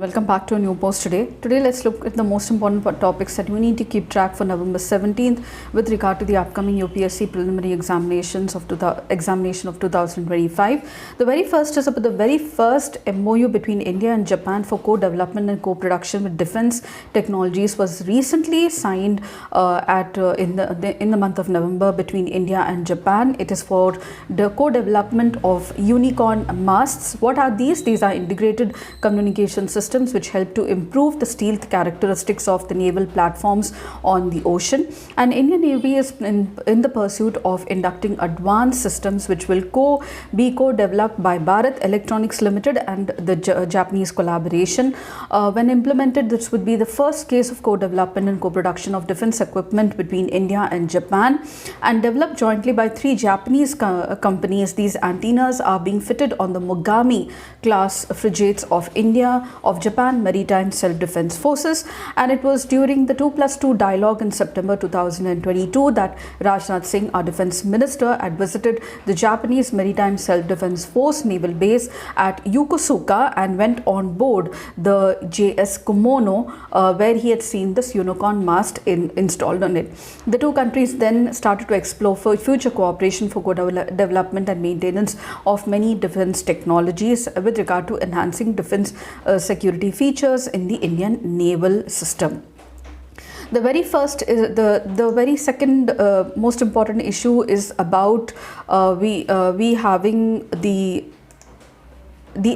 Welcome back to a new post today. Today let's look at the most important topics that we need to keep track for November 17th with regard to the upcoming UPSC preliminary examinations of examination of 2025. The very first is about the very first MOU between India and Japan for co-development and co-production with defense technologies was recently signed in the month of November between India and Japan. It is for the co-development of unicorn masts. What are these? These are integrated communication systems which help to improve the stealth characteristics of the naval platforms on the ocean. And Indian Navy is in the pursuit of inducting advanced systems which will be co-developed by Bharat Electronics Limited and the Japanese collaboration. When implemented, this would be the first case of co-development and co-production of defense equipment between India and Japan, and developed jointly by three Japanese companies. These antennas are being fitted on the Mogami class frigates of India, of Japan Maritime Self-Defense Forces, and it was during the 2+2 dialogue in September 2022 that Rajnath Singh, our defense minister, had visited the Japanese Maritime Self-Defense Force naval base at Yokosuka and went on board the JS Kumono, where he had seen this unicorn mast installed on it. The two countries then started to explore for future cooperation for co-development and maintenance of many defense technologies with regard to enhancing defense security features in the Indian naval system. The very first is the very second most important issue is about we having the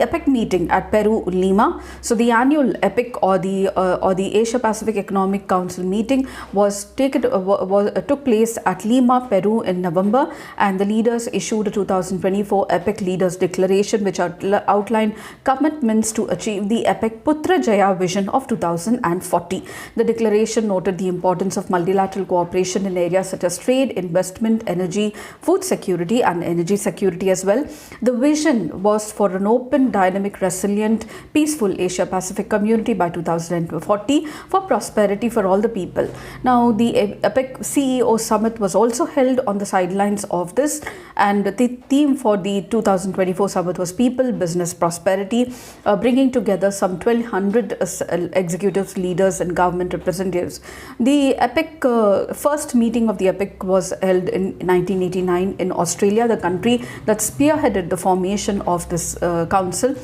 EPIC meeting at Peru, Lima. So the annual EPIC or the Asia Pacific Economic Council meeting took place at Lima, Peru in November, and the leaders issued a 2024 EPIC Leaders Declaration which outlined commitments to achieve the EPIC Putra Jaya vision of 2040. The declaration noted the importance of multilateral cooperation in areas such as trade, investment, energy, food security and energy security as well. The vision was for an open, dynamic, resilient, peaceful Asia-Pacific community by 2040 for prosperity for all the people. Now, the EPIC CEO Summit was also held on the sidelines of this, and the theme for the 2024 summit was People, Business, Prosperity, bringing together some 1,200 executives, leaders and government representatives. The EPIC, first meeting of the EPIC was held in 1989 in Australia, the country that spearheaded the formation of this council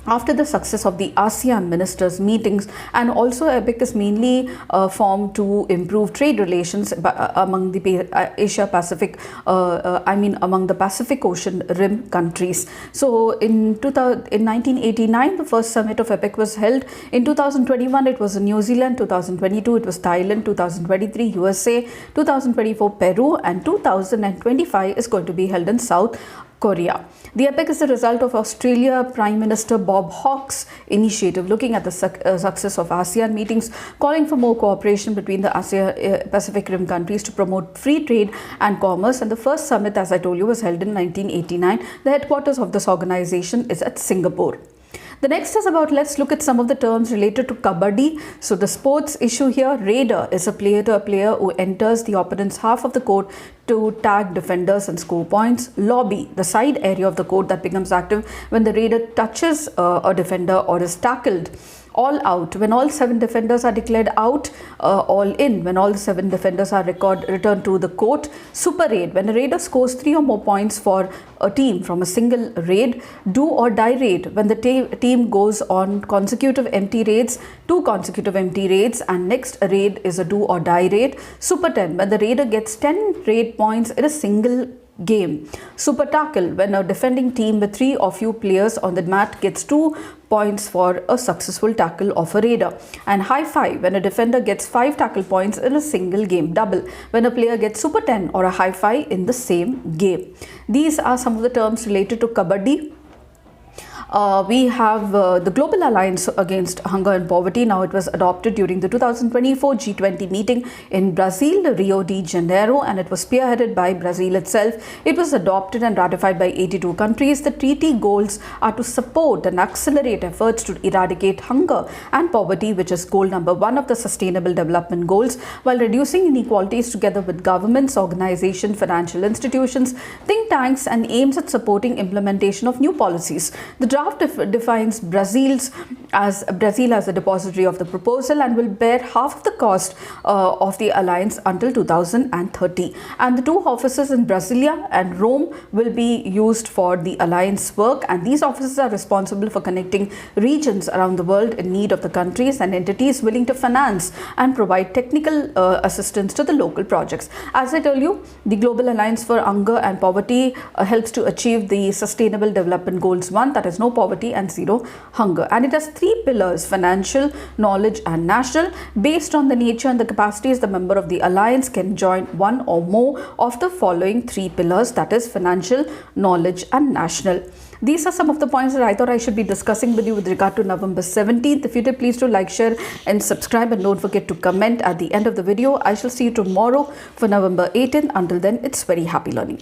after the success of the ASEAN ministers meetings, and also EPIC is mainly formed to improve trade relations among the Asia Pacific, among the Pacific Ocean rim countries. So in 1989 the first summit of EPIC was held. In 2021 it was in New Zealand, 2022 it was Thailand, 2023 USA, 2024 Peru, and 2025 is going to be held in South Korea. The EPIC is the result of Australia Prime Minister Bob Hawke's initiative looking at the success of ASEAN meetings, calling for more cooperation between the Asia Pacific Rim countries to promote free trade and commerce. And the first summit, as I told you, was held in 1989. The headquarters of this organization is at Singapore. The next is about, let's look at some of the terms related to Kabaddi. So the sports issue here, raider is a player who enters the opponent's half of the court to tag defenders and score points. Lobby, the side area of the court that becomes active when the raider touches a defender or is tackled. All out, when all 7 defenders are declared out. All in, when all 7 defenders are returned to the court. Super raid, when a raider scores 3 or more points for a team from a single raid. Do or die raid, when the team goes on consecutive empty raids, 2 consecutive empty raids, and next raid is a do or die raid. Super 10, when the raider gets 10 raid points in a single game. Super tackle, when a defending team with 3 or few players on the mat gets 2 points for a successful tackle of a raider. And high five, when a defender gets 5 tackle points in a single game. Double, when a player gets super 10 or a high five in the same game. These are some of the terms related to Kabaddi. We have the Global Alliance Against Hunger and Poverty. Now it was adopted during the 2024 G20 meeting in Brazil, Rio de Janeiro, and it was spearheaded by Brazil itself. It was adopted and ratified by 82 countries. The treaty goals are to support and accelerate efforts to eradicate hunger and poverty, which is goal number 1 of the Sustainable Development Goals, while reducing inequalities together with governments, organizations, financial institutions, think tanks, and aims at supporting implementation of new policies. The draft draft defines Brazil as a depository of the proposal and will bear half of the cost of the alliance until 2030. And the two offices in Brasilia and Rome will be used for the alliance work, and these offices are responsible for connecting regions around the world in need of the countries and entities willing to finance and provide technical assistance to the local projects. As I told you, the Global Alliance for Hunger and Poverty helps to achieve the Sustainable Development Goals 1, that is no poverty and zero hunger, and it has 3 pillars: financial, knowledge and national. Based on the nature and the capacities, the member of the alliance can join one or more of the following 3 pillars, that is financial, knowledge and national. These are some of the points that I thought I should be discussing with you with regard to November 17th. If you did, please do like, share and subscribe, and don't forget to comment at the end of the video. I shall see you tomorrow for November 18th. Until then, it's very happy learning.